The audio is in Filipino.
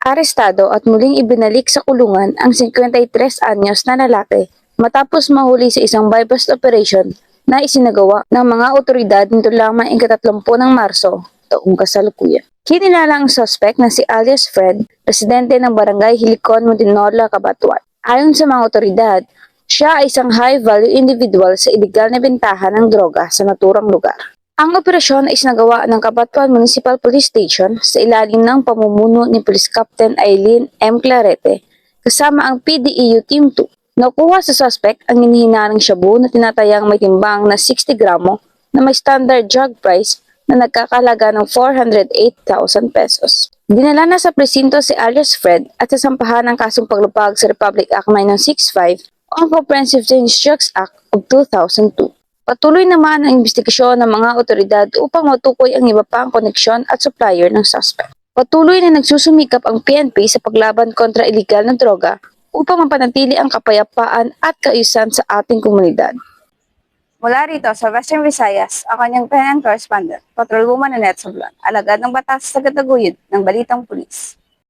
Arestado at muling ibinalik sa kulungan ang 53 anyos na lalaki matapos mahuli sa isang bypass operation na isinagawa ng mga otoridad nito lamang ika-30 ng Marso taong kasalukuyan. Kinilala ang suspect na si alias Fred, residente ng barangay Hilicon, Montinola, Cabanatuan. Ayon sa mga otoridad, siya ay isang high-value individual sa iligal na bentahan ng droga sa naturang lugar. Ang operasyon ay isinagawa ng Cabanatuan Municipal Police Station sa ilalim ng pamumuno ni Police Captain Eileen M. Clarete kasama ang PDEU Team 2. Nakuha sa suspect ang inihinarang shabu na tinatayang may timbang na 60 gramo na may standard drug price na nagkakalaga ng 408,000 pesos. Dinala na sa presinto si alias Fred at sasampahan ng kasong paglupag sa Republic Act 9965 o ang Comprehensive Change Drugs Act of 2002. Patuloy naman ang investigasyon ng mga otoridad upang matukoy ang iba pang koneksyon at supplier ng suspect. Patuloy na nagsusumikap ang PNP sa paglaban kontra iligal na droga upang mapanatili ang kapayapaan at kaayusan sa ating komunidad. Mula rito sa Western Visayas, ako niyang PNN correspondent, Patrolwoman Nanette Sablan, alagad ng batas sa Gataguyod ng Balitang Pulis.